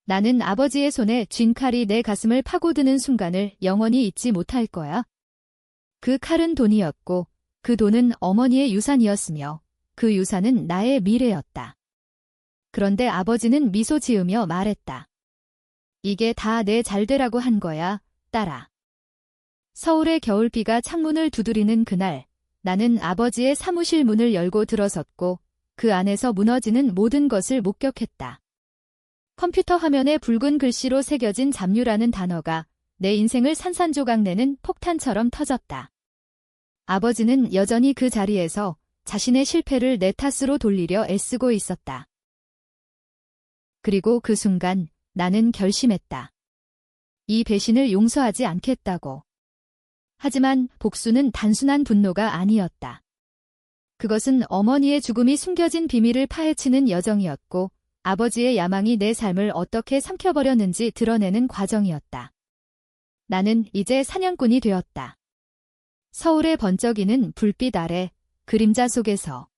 나는 아버지의 손에 쥔 칼이 내 가슴을 파고드는 순간을 영원히 잊지 못할 거야. 그 칼은 돈이었고 그 돈은 어머니의 유산이었으며 그 유산은 나의 미래였다. 그런데 아버지는 미소 지으며 말했다. 이게 다 내 잘되라고 한 거야, 딸아. 서울의 겨울비가 창문을 두드리는 그날, 나는 아버지의 사무실 문을 열고 들어섰고 그 안에서 무너지는 모든 것을 목격했다. 컴퓨터 화면에 붉은 글씨로 새겨진 잡류라는 단어가 내 인생을 산산조각 내는 폭탄처럼 터졌다. 아버지는 여전히 그 자리에서 자신의 실패를 내 탓으로 돌리려 애쓰고 있었다. 그리고 그 순간 나는 결심했다. 이 배신을 용서하지 않겠다고. 하지만 복수는 단순한 분노가 아니었다. 그것은 어머니의 죽음이 숨겨진 비밀을 파헤치는 여정이었고 아버지의 야망이 내 삶을 어떻게 삼켜버렸는지 드러내는 과정이었다. 나는 이제 사냥꾼이 되었다. 서울의 번쩍이는 불빛 아래, 그림자 속에서.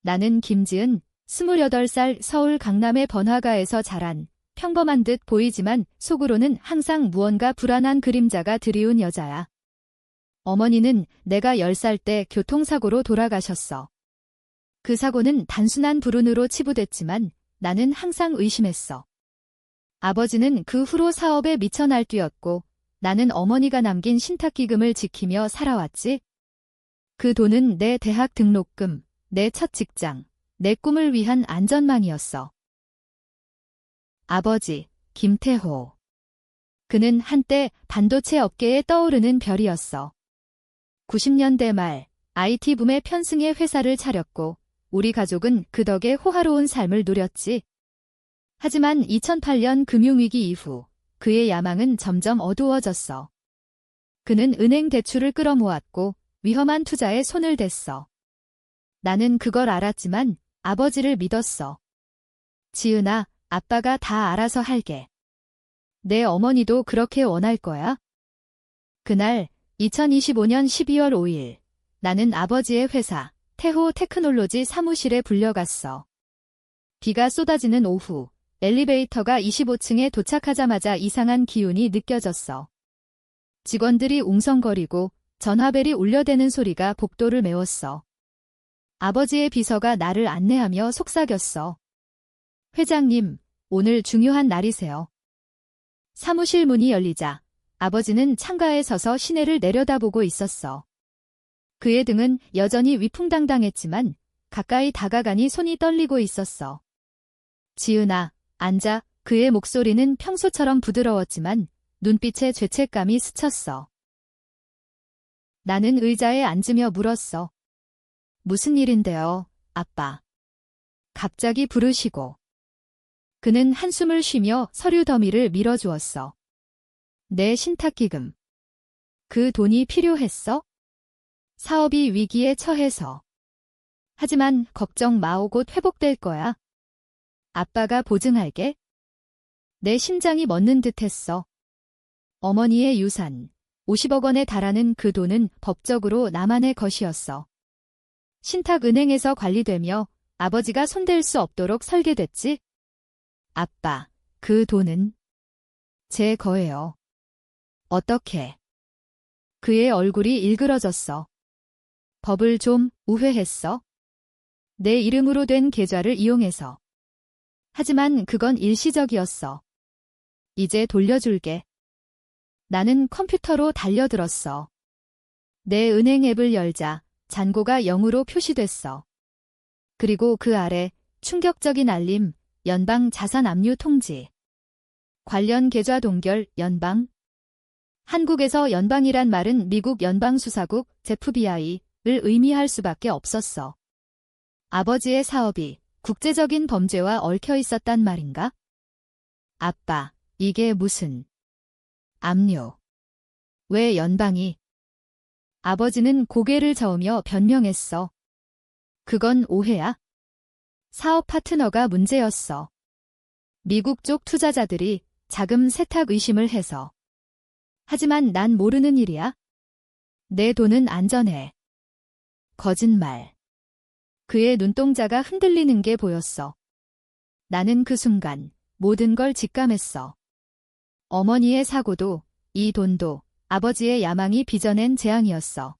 나는 김지은, 28살 서울 강남의 번화가에서 자란 평범한 듯 보이지만 속으로는 항상 무언가 불안한 그림자가 드리운 여자야. 어머니는 내가 10살 때 교통사고로 돌아가셨어. 그 사고는 단순한 불운으로 치부됐지만 나는 항상 의심했어. 아버지는 그 후로 사업에 미쳐 날뛰었고 나는 어머니가 남긴 신탁기금을 지키며 살아왔지. 그 돈은 내 대학 등록금, 내 첫 직장, 내 꿈을 위한 안전망이었어. 아버지, 김태호. 그는 한때 반도체 업계에 떠오르는 별이었어. 90년대 말 IT 붐의 편승의 회사를 차렸고 우리 가족은 그 덕에 호화로운 삶을 누렸지. 하지만 2008년 금융위기 이후 그의 야망은 점점 어두워졌어. 그는 은행 대출을 끌어모았고 위험한 투자에 손을 댔어. 나는 그걸 알았지만 아버지를 믿었어. 지은아, 아빠가 다 알아서 할게. 내 어머니도 그렇게 원할 거야. 그날 2025년 12월 5일 나는 아버지의 회사 태호 테크놀로지 사무실에 불려갔어. 비가 쏟아지는 오후 엘리베이터가 25층에 도착하자마자 이상한 기운이 느껴졌어. 직원들이 웅성거리고 전화벨이 울려대는 소리가 복도를 메웠어. 아버지의 비서가 나를 안내하며 속삭였어. 회장님, 오늘 중요한 날이세요. 사무실 문이 열리자 아버지는 창가에 서서 시내를 내려다보고 있었어. 그의 등은 여전히 위풍당당했지만 가까이 다가가니 손이 떨리고 있었어. 지은아, 앉아. 그의 목소리는 평소처럼 부드러웠지만 눈빛에 죄책감이 스쳤어. 나는 의자에 앉으며 물었어. 무슨 일인데요, 아빠? 갑자기 부르시고. 그는 한숨을 쉬며 서류 더미를 밀어주었어. 내 신탁기금. 그 돈이 필요했어? 사업이 위기에 처해서. 하지만 걱정 마오, 곧 회복될 거야. 아빠가 보증할게. 내 심장이 멎는 듯했어. 어머니의 유산, 50억 원에 달하는 그 돈은 법적으로 나만의 것이었어. 신탁은행에서 관리되며 아버지가 손댈 수 없도록 설계됐지. 아빠, 그 돈은 제 거예요. 어떻게? 그의 얼굴이 일그러졌어. 법을 좀 우회했어? 내 이름으로 된 계좌를 이용해서. 하지만 그건 일시적이었어. 이제 돌려줄게. 나는 컴퓨터로 달려들었어. 내 은행 앱을 열자 잔고가 0으로 표시됐어. 그리고 그 아래 충격적인 알림, 연방 자산 압류 통지. 관련 계좌 동결, 연방. 한국에서 연방이란 말은 미국 연방수사국, FBI를 의미할 수밖에 없었어. 아버지의 사업이 국제적인 범죄와 얽혀 있었단 말인가? 아빠, 이게 무슨 압류? 왜 연방이? 아버지는 고개를 저으며 변명했어. 그건 오해야. 사업 파트너가 문제였어. 미국 쪽 투자자들이 자금 세탁 의심을 해서. 하지만 난 모르는 일이야. 내 돈은 안전해. 거짓말. 그의 눈동자가 흔들리는 게 보였어. 나는 그 순간 모든 걸 직감했어. 어머니의 사고도, 이 돈도 아버지의 야망이 빚어낸 재앙이었어.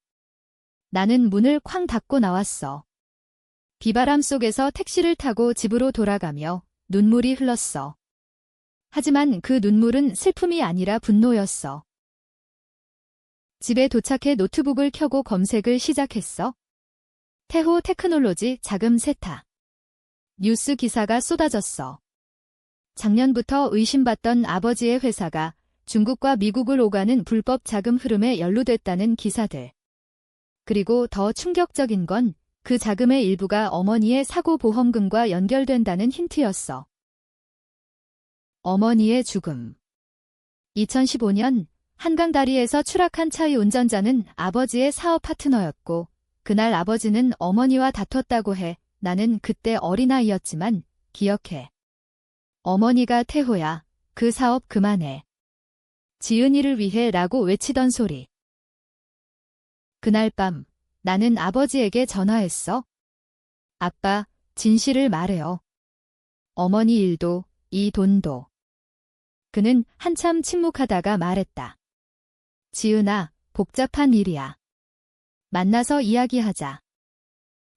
나는 문을 쾅 닫고 나왔어. 비바람 속에서 택시를 타고 집으로 돌아가며 눈물이 흘렀어. 하지만 그 눈물은 슬픔이 아니라 분노였어. 집에 도착해 노트북을 켜고 검색을 시작했어. 태호 테크놀로지 자금 세탁. 뉴스 기사가 쏟아졌어. 작년부터 의심받던 아버지의 회사가 중국과 미국을 오가는 불법 자금 흐름에 연루됐다는 기사들. 그리고 더 충격적인 건 그 자금의 일부가 어머니의 사고 보험금과 연결된다는 힌트였어. 어머니의 죽음. 2015년 한강 다리에서 추락한 차의 운전자는 아버지의 사업 파트너였고, 그날 아버지는 어머니와 다퉜다고 해. 나는 그때 어린아이였지만 기억해. 어머니가 태호야, 그 사업 그만해. 지은이를 위해 라고 외치던 소리. 그날 밤 나는 아버지에게 전화했어. 아빠, 진실을 말해요. 어머니 일도, 이 돈도. 그는 한참 침묵하다가 말했다. 지은아, 복잡한 일이야. 만나서 이야기하자.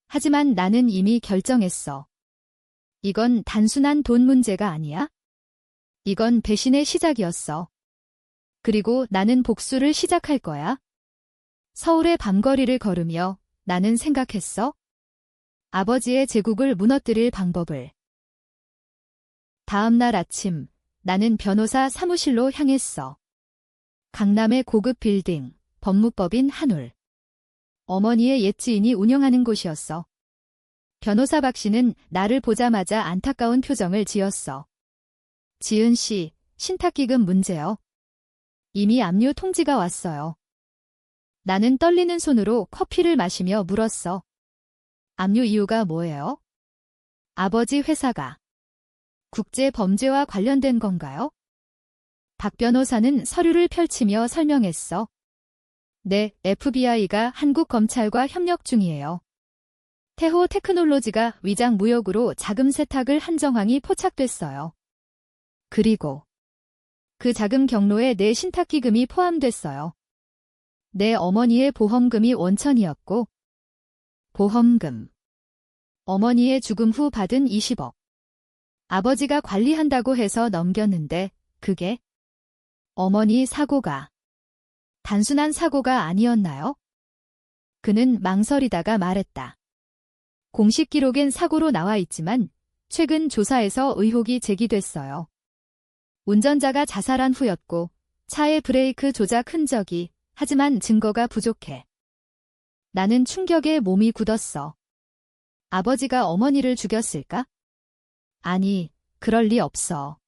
하지만 나는 이미 결정했어. 이건 단순한 돈 문제가 아니야. 이건 배신의 시작이었어. 그리고 나는 복수를 시작할 거야. 서울의 밤거리를 걸으며 나는 생각했어. 아버지의 제국을 무너뜨릴 방법을. 다음 날 아침, 나는 변호사 사무실로 향했어. 강남의 고급 빌딩, 법무법인 한울. 어머니의 옛 지인이 운영하는 곳이었어. 변호사 박 씨는 나를 보자마자 안타까운 표정을 지었어. 지은 씨, 신탁기금 문제요. 이미 압류 통지가 왔어요. 나는 떨리는 손으로 커피를 마시며 물었어. 압류 이유가 뭐예요? 아버지 회사가 국제 범죄와 관련된 건가요? 박 변호사는 서류를 펼치며 설명했어. 네, FBI가 한국 검찰과 협력 중이에요. 태호 테크놀로지가 위장 무역으로 자금 세탁을 한 정황이 포착됐어요. 그리고 그 자금 경로에 내 신탁기금이 포함됐어요. 내 어머니의 보험금이 원천이었고, 보험금. 어머니의 죽음 후 받은 20억. 아버지가 관리한다고 해서 넘겼는데, 그게 어머니 사고가 단순한 사고가 아니었나요? 그는 망설이다가 말했다. 공식 기록엔 사고로 나와 있지만 최근 조사에서 의혹이 제기됐어요. 운전자가 자살한 후였고 차의 브레이크 조작 흔적이 하지만 증거가 부족해. 나는 충격에 몸이 굳었어. 아버지가 어머니를 죽였을까? 아니, 그럴 리 없어.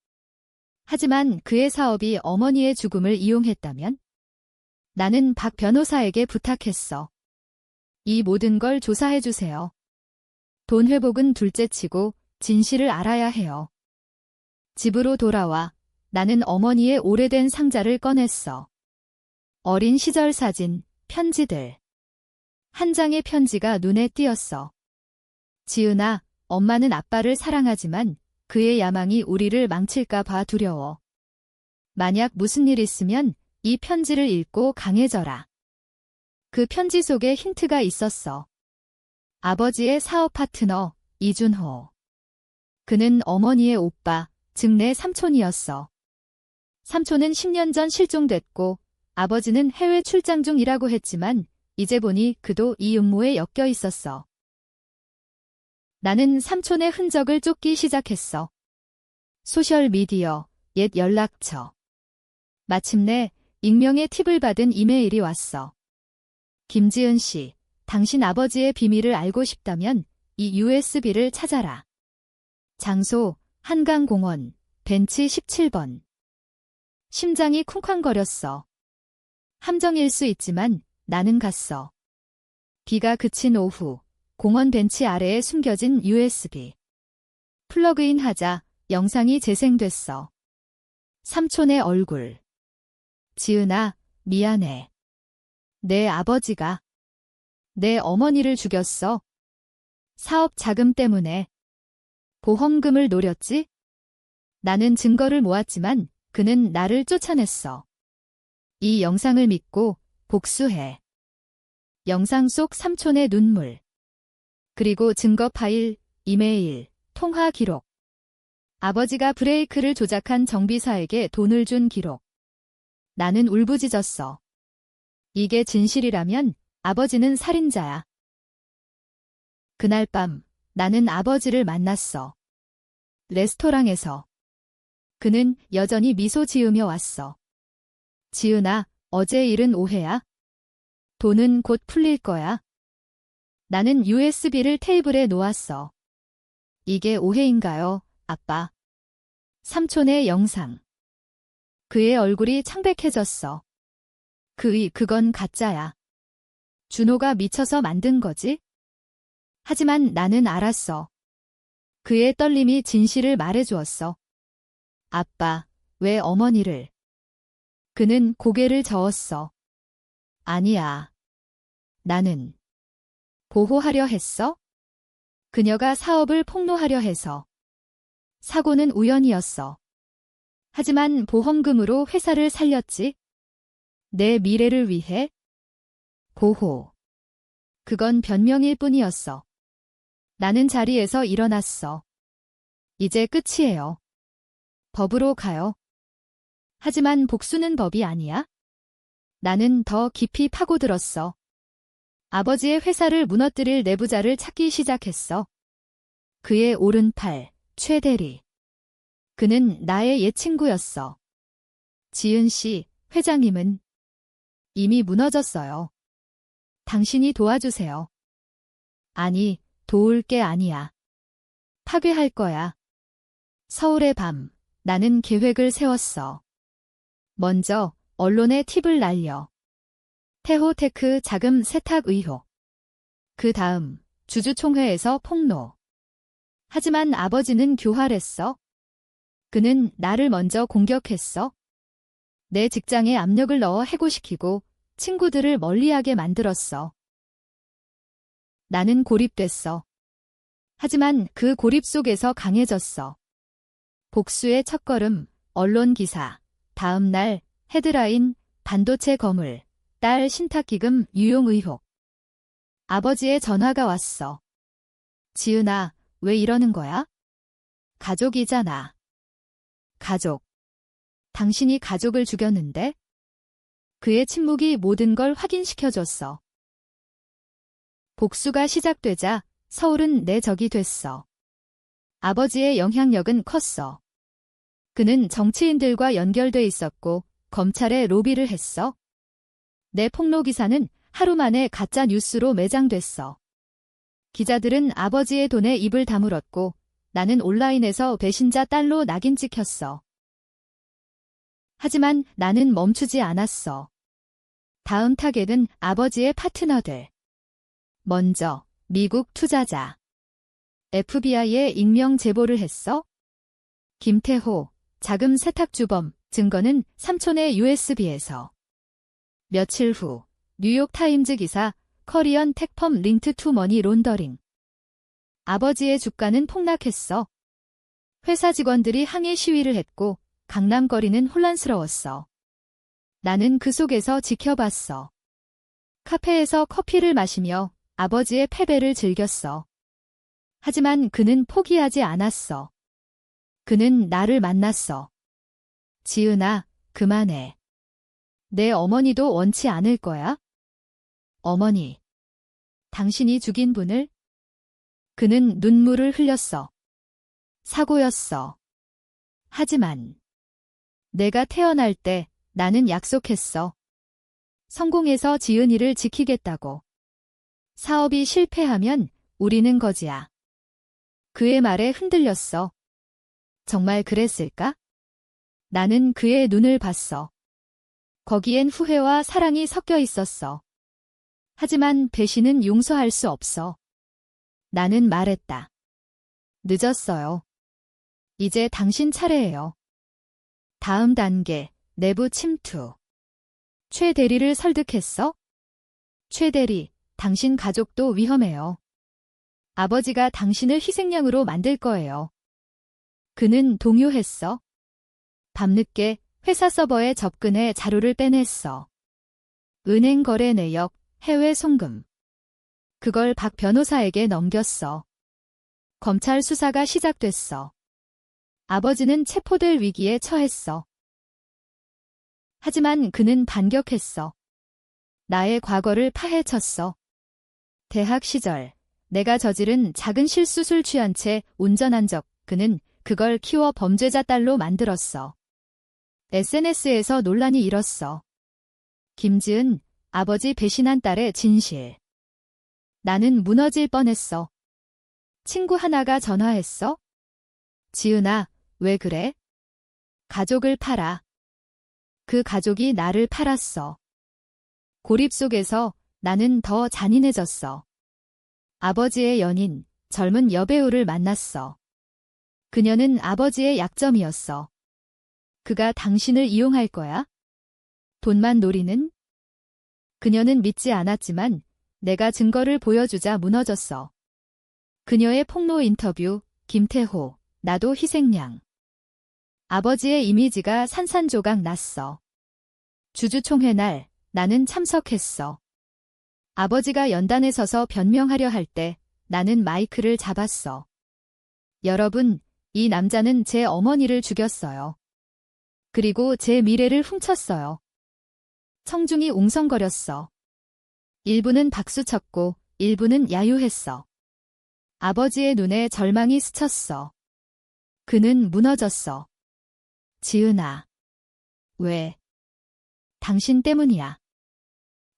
하지만 그의 사업이 어머니의 죽음을 이용했다면? 나는 박 변호사에게 부탁했어. 이 모든 걸 조사해주세요. 돈 회복은 둘째치고 진실을 알아야 해요. 집으로 돌아와 나는 어머니의 오래된 상자를 꺼냈어. 어린 시절 사진, 편지들. 한 장의 편지가 눈에 띄었어. 지은아, 엄마는 아빠를 사랑하지만 그의 야망이 우리를 망칠까 봐 두려워. 만약 무슨 일 있으면 이 편지를 읽고 강해져라. 그 편지 속에 힌트가 있었어. 아버지의 사업 파트너, 이준호. 그는 어머니의 오빠, 즉 내 삼촌이었어. 삼촌은 10년 전 실종됐고 아버지는 해외 출장 중이라고 했지만 이제 보니 그도 이 음모에 엮여 있었어. 나는 삼촌의 흔적을 쫓기 시작했어. 소셜미디어, 옛 연락처. 마침내 익명의 팁을 받은 이메일이 왔어. 김지은 씨, 당신 아버지의 비밀을 알고 싶다면 이 USB를 찾아라. 장소, 한강공원, 벤치 17번. 심장이 쿵쾅거렸어. 함정일 수 있지만 나는 갔어. 비가 그친 오후, 공원 벤치 아래에 숨겨진 USB. 플러그인 하자 영상이 재생됐어. 삼촌의 얼굴. 지은아, 미안해. 내 아버지가 내 어머니를 죽였어. 사업 자금 때문에. 보험금을 노렸지? 나는 증거를 모았지만 그는 나를 쫓아냈어. 이 영상을 믿고 복수해. 영상 속 삼촌의 눈물. 그리고 증거 파일, 이메일, 통화 기록. 아버지가 브레이크를 조작한 정비사에게 돈을 준 기록. 나는 울부짖었어. 이게 진실이라면 아버지는 살인자야. 그날 밤 나는 아버지를 만났어. 레스토랑에서. 그는 여전히 미소 지으며 왔어. 지은아, 어제 일은 오해야? 돈은 곧 풀릴 거야. 나는 USB를 테이블에 놓았어. 이게 오해인가요, 아빠? 삼촌의 영상. 그의 얼굴이 창백해졌어. 그건 가짜야. 준호가 미쳐서 만든 거지? 하지만 나는 알았어. 그의 떨림이 진실을 말해주었어. 아빠, 왜 어머니를? 그는 고개를 저었어. 아니야. 나는 보호하려 했어? 그녀가 사업을 폭로하려 해서. 사고는 우연이었어. 하지만 보험금으로 회사를 살렸지. 내 미래를 위해. 보호. 그건 변명일 뿐이었어. 나는 자리에서 일어났어. 이제 끝이에요. 법으로 가요. 하지만 복수는 법이 아니야. 나는 더 깊이 파고들었어. 아버지의 회사를 무너뜨릴 내부자를 찾기 시작했어. 그의 오른팔, 최 대리. 그는 나의 옛 친구였어. 지은 씨, 회장님은 이미 무너졌어요. 당신이 도와주세요. 아니, 도울 게 아니야. 파괴할 거야. 서울의 밤, 나는 계획을 세웠어. 먼저 언론에 팁을 날려. 태호테크 자금 세탁 의혹. 그 다음 주주총회에서 폭로. 하지만 아버지는 교활했어. 그는 나를 먼저 공격했어. 내 직장에 압력을 넣어 해고시키고 친구들을 멀리하게 만들었어. 나는 고립됐어. 하지만 그 고립 속에서 강해졌어. 복수의 첫걸음, 언론 기사, 다음 날 헤드라인, 반도체 거물, 딸 신탁기금 유용 의혹. 아버지의 전화가 왔어. 지은아, 왜 이러는 거야? 가족이잖아. 가족. 당신이 가족을 죽였는데? 그의 침묵이 모든 걸 확인시켜줬어. 복수가 시작되자 서울은 내 적이 됐어. 아버지의 영향력은 컸어. 그는 정치인들과 연결돼 있었고 검찰에 로비를 했어. 내 폭로 기사는 하루 만에 가짜 뉴스로 매장됐어. 기자들은 아버지의 돈에 입을 다물었고 나는 온라인에서 배신자 딸로 낙인 찍혔어. 하지만 나는 멈추지 않았어. 다음 타겟은 아버지의 파트너들. 먼저 미국 투자자. FBI에 익명 제보를 했어? 김태호, 자금 세탁 주범, 증거는 삼촌의 USB에서. 며칠 후 뉴욕타임즈 기사, 커리언 택펌 링트 투 머니 론더링. 아버지의 주가는 폭락했어. 회사 직원들이 항의 시위를 했고 강남거리는 혼란스러웠어. 나는 그 속에서 지켜봤어. 카페에서 커피를 마시며 아버지의 패배를 즐겼어. 하지만 그는 포기하지 않았어. 그는 나를 만났어. 지은아, 그만해. 내 어머니도 원치 않을 거야? 어머니. 당신이 죽인 분을? 그는 눈물을 흘렸어. 사고였어. 하지만 내가 태어날 때 나는 약속했어. 성공해서 지은이를 지키겠다고. 사업이 실패하면 우리는 거지야. 그의 말에 흔들렸어. 정말 그랬을까? 나는 그의 눈을 봤어. 거기엔 후회와 사랑이 섞여 있었어. 하지만 배신은 용서할 수 없어. 나는 말했다. 늦었어요. 이제 당신 차례예요. 다음 단계, 내부 침투. 최 대리를 설득했어? 최 대리, 당신 가족도 위험해요. 아버지가 당신을 희생양으로 만들 거예요. 그는 동요했어. 밤늦게 회사 서버에 접근해 자료를 빼냈어. 은행 거래 내역, 해외 송금. 그걸 박 변호사에게 넘겼어. 검찰 수사가 시작됐어. 아버지는 체포될 위기에 처했어. 하지만 그는 반격했어. 나의 과거를 파헤쳤어. 대학 시절, 내가 저지른 작은 실수를 취한 채 운전한 적, 그는 그걸 키워 범죄자 딸로 만들었어. SNS에서 논란이 일었어. 김지은, 아버지 배신한 딸의 진실. 나는 무너질 뻔했어. 친구 하나가 전화했어? 지은아, 왜 그래? 가족을 팔아. 그 가족이 나를 팔았어. 고립 속에서 나는 더 잔인해졌어. 아버지의 연인, 젊은 여배우를 만났어. 그녀는 아버지의 약점이었어. 그가 당신을 이용할 거야? 돈만 노리는? 그녀는 믿지 않았지만 내가 증거를 보여주자 무너졌어. 그녀의 폭로 인터뷰, 김태호, 나도 희생양. 아버지의 이미지가 산산조각 났어. 주주총회 날 나는 참석했어. 아버지가 연단에 서서 변명하려 할 때 나는 마이크를 잡았어. 여러분, 이 남자는 제 어머니를 죽였어요. 그리고 제 미래를 훔쳤어요. 청중이 웅성거렸어. 일부는 박수쳤고 일부는 야유했어. 아버지의 눈에 절망이 스쳤어. 그는 무너졌어. 지은아. 왜? 당신 때문이야.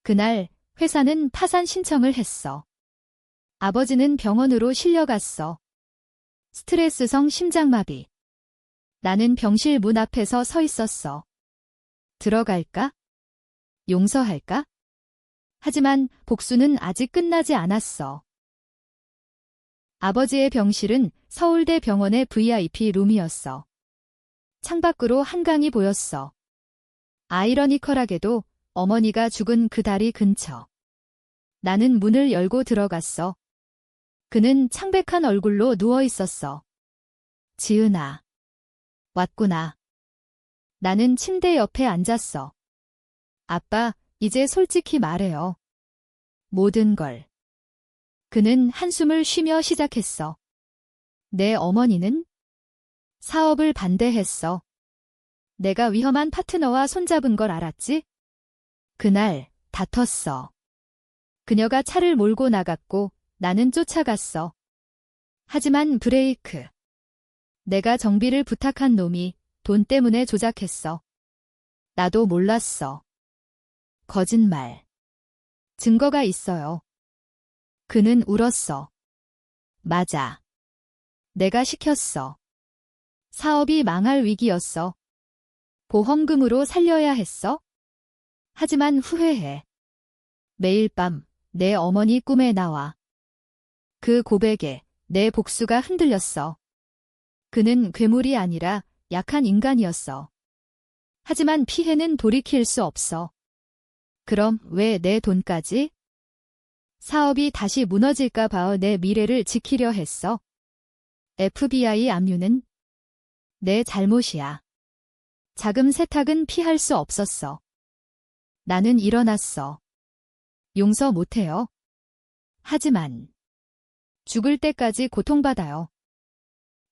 그날 회사는 파산 신청을 했어. 아버지는 병원으로 실려갔어. 스트레스성 심장마비. 나는 병실 문 앞에서 서 있었어. 들어갈까? 용서할까? 하지만 복수는 아직 끝나지 않았어. 아버지의 병실은 서울대 병원의 VIP 룸이었어. 창밖으로 한강이 보였어. 아이러니컬하게도 어머니가 죽은 그 다리 근처. 나는 문을 열고 들어갔어. 그는 창백한 얼굴로 누워 있었어. 지은아. 왔구나. 나는 침대 옆에 앉았어. 아빠, 이제 솔직히 말해요. 모든 걸. 그는 한숨을 쉬며 시작했어. 내 어머니는? 사업을 반대했어. 내가 위험한 파트너와 손잡은 걸 알았지? 그날 다퉜어. 그녀가 차를 몰고 나갔고 나는 쫓아갔어. 하지만 브레이크. 내가 정비를 부탁한 놈이 돈 때문에 조작했어. 나도 몰랐어. 거짓말. 증거가 있어요. 그는 울었어. 맞아. 내가 시켰어. 사업이 망할 위기였어. 보험금으로 살려야 했어? 하지만 후회해. 매일 밤 내 어머니 꿈에 나와. 그 고백에 내 복수가 흔들렸어. 그는 괴물이 아니라 약한 인간이었어. 하지만 피해는 돌이킬 수 없어. 그럼 왜 내 돈까지? 사업이 다시 무너질까 봐 내 미래를 지키려 했어. FBI 압류는 내 잘못이야. 자금 세탁은 피할 수 없었어. 나는 일어났어. 용서 못해요. 하지만 죽을 때까지 고통받아요.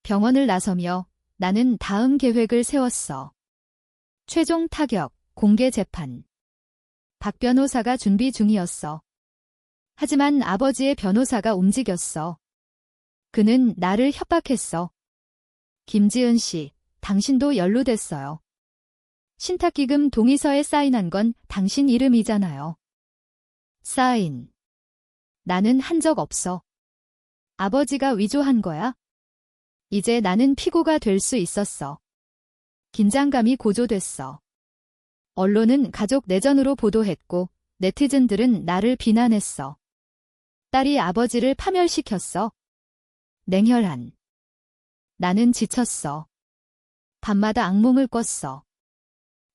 병원을 나서며 나는 다음 계획을 세웠어. 최종 타격, 공개 재판. 박 변호사가 준비 중이었어. 하지만 아버지의 변호사가 움직였어. 그는 나를 협박했어. 김지은 씨, 당신도 연루됐어요. 신탁기금 동의서에 사인한 건 당신 이름이잖아요. 사인. 나는 한 적 없어. 아버지가 위조한 거야? 이제 나는 피고가 될 수 있었어. 긴장감이 고조됐어. 언론은 가족 내전으로 보도했고 네티즌들은 나를 비난했어. 딸이 아버지를 파멸시켰어. 냉혈한. 나는 지쳤어. 밤마다 악몽을 꿨어.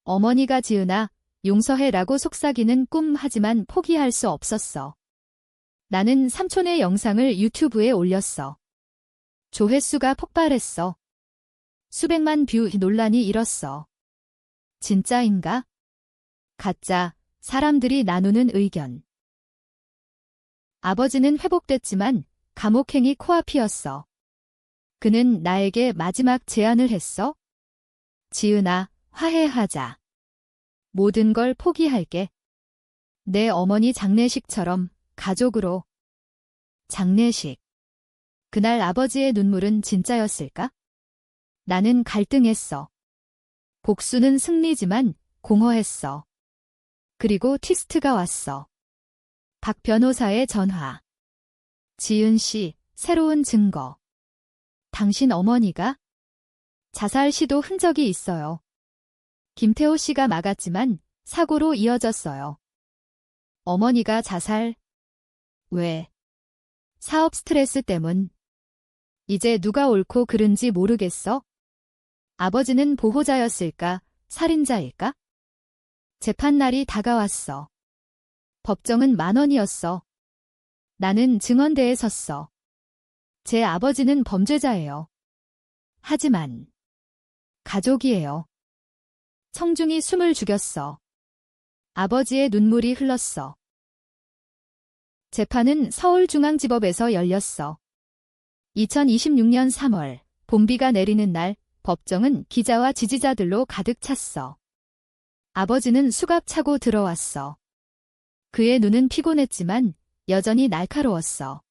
어머니가 지은아, 용서해라고 속삭이는 꿈 하지만 포기할 수 없었어. 나는 삼촌의 영상을 유튜브에 올렸어. 조회수가 폭발했어. 수백만 뷰 논란이 일었어. 진짜인가? 가짜, 사람들이 나누는 의견. 아버지는 회복됐지만 감옥행이 코앞이었어. 그는 나에게 마지막 제안을 했어. 지은아, 화해하자. 모든 걸 포기할게. 내 어머니 장례식처럼 가족으로. 장례식. 그날 아버지의 눈물은 진짜였을까? 나는 갈등했어. 복수는 승리지만 공허했어. 그리고 텍스트가 왔어. 박 변호사의 전화. 지은 씨, 새로운 증거. 당신 어머니가 자살 시도 흔적이 있어요. 김태호 씨가 막았지만 사고로 이어졌어요. 어머니가 자살? 왜? 사업 스트레스 때문. 이제 누가 옳고 그른지 모르겠어? 아버지는 보호자였을까? 살인자일까? 재판날이 다가왔어. 법정은 10,000원이었어. 나는 증언대에 섰어. 제 아버지는 범죄자예요. 하지만 가족이에요. 청중이 숨을 죽였어. 아버지의 눈물이 흘렀어. 재판은 서울중앙지법에서 열렸어. 2026년 3월, 봄비가 내리는 날, 법정은 기자와 지지자들로 가득 찼어. 아버지는 수갑차고 들어왔어. 그의 눈은 피곤했지만 여전히 날카로웠어.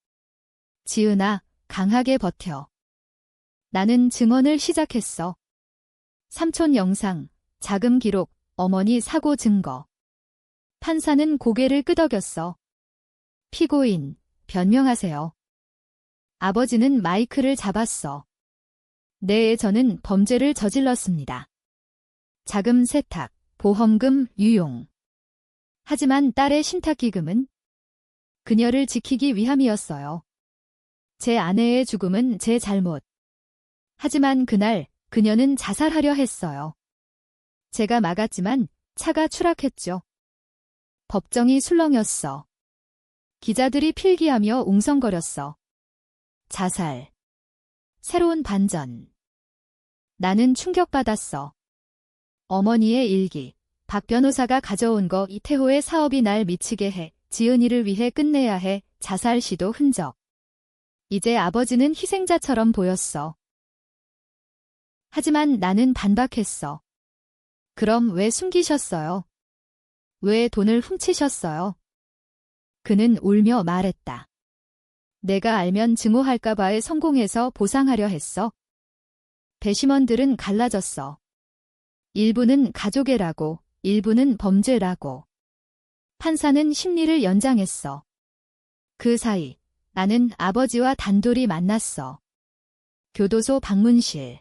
지은아, 강하게 버텨. 나는 증언을 시작했어. 삼촌 영상, 자금 기록, 어머니 사고 증거. 판사는 고개를 끄덕였어. 피고인, 변명하세요. 아버지는 마이크를 잡았어. 네, 저는 범죄를 저질렀습니다. 자금 세탁, 보험금 유용. 하지만 딸의 신탁기금은 그녀를 지키기 위함이었어요. 제 아내의 죽음은 제 잘못. 하지만 그날 그녀는 자살하려 했어요. 제가 막았지만 차가 추락했죠. 법정이 술렁였어. 기자들이 필기하며 웅성거렸어. 자살. 새로운 반전. 나는 충격받았어. 어머니의 일기. 박 변호사가 가져온 거 이태호의 사업이 날 미치게 해. 지은이를 위해 끝내야 해. 자살 시도 흔적. 이제 아버지는 희생자처럼 보였어. 하지만 나는 반박했어. 그럼 왜 숨기셨어요? 왜 돈을 훔치셨어요? 그는 울며 말했다. 내가 알면 증오할까봐에 성공해서 보상하려 했어. 배심원들은 갈라졌어. 일부는 가족애라고, 일부는 범죄라고. 판사는 심리를 연장했어. 그 사이 나는 아버지와 단둘이 만났어. 교도소 방문실.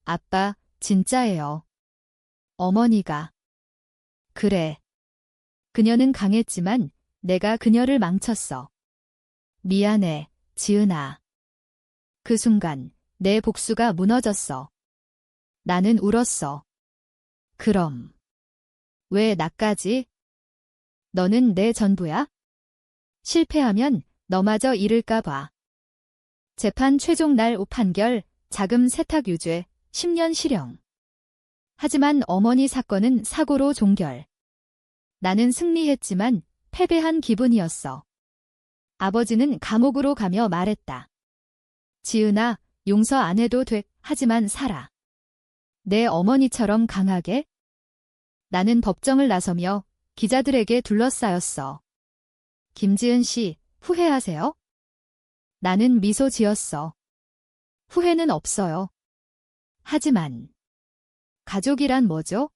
아빠, 진짜예요. 어머니가. 그래. 그녀는 강했지만 내가 그녀를 망쳤어. 미안해, 지은아. 그 순간 내 복수가 무너졌어. 나는 울었어. 그럼 왜 나까지? 너는 내 전부야? 실패하면 너마저 잃을까봐. 재판 최종 날 판결, 자금 세탁 유죄, 10년 실형. 하지만 어머니 사건은 사고로 종결. 나는 승리했지만 패배한 기분이었어. 아버지는 감옥으로 가며 말했다. 지은아, 용서 안 해도 돼. 하지만 살아. 내 어머니처럼 강하게? 나는 법정을 나서며 기자들에게 둘러싸였어. 김지은 씨, 후회하세요? 나는 미소 지었어. 후회는 없어요. 하지만 가족이란 뭐죠?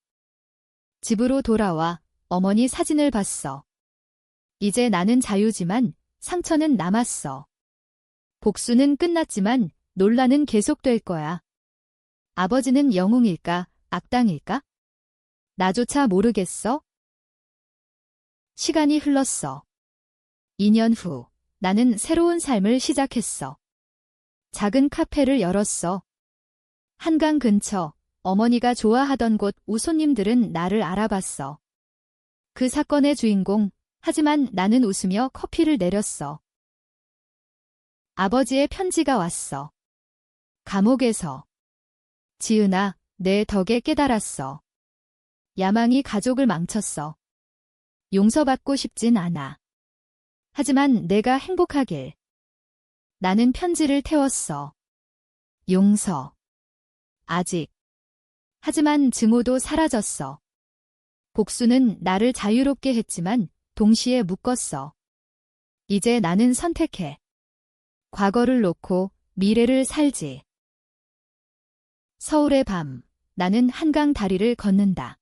집으로 돌아와 어머니 사진을 봤어. 이제 나는 자유지만 상처는 남았어. 복수는 끝났지만 논란은 계속될 거야. 아버지는 영웅일까, 악당일까? 나조차 모르겠어? 시간이 흘렀어. 2년 후, 나는 새로운 삶을 시작했어. 작은 카페를 열었어. 한강 근처, 어머니가 좋아하던 곳 우손님들은 나를 알아봤어. 그 사건의 주인공, 하지만 나는 웃으며 커피를 내렸어. 아버지의 편지가 왔어. 감옥에서. 지은아, 내 덕에 깨달았어. 야망이 가족을 망쳤어. 용서받고 싶진 않아. 하지만 내가 행복하길. 나는 편지를 태웠어. 용서. 아직. 하지만 증오도 사라졌어. 복수는 나를 자유롭게 했지만 동시에 묶었어. 이제 나는 선택해. 과거를 놓고 미래를 살지. 서울의 밤, 나는 한강 다리를 걷는다.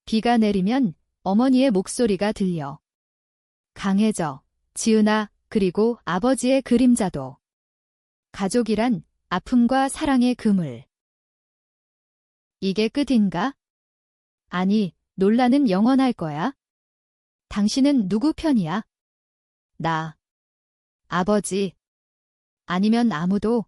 비가 내리면 어머니의 목소리가 들려. 강해져, 지은아, 그리고 아버지의 그림자도. 가족이란 아픔과 사랑의 그물. 이게 끝인가? 아니, 논란은 영원할 거야. 당신은 누구 편이야? 나. 아버지. 아니면 아무도.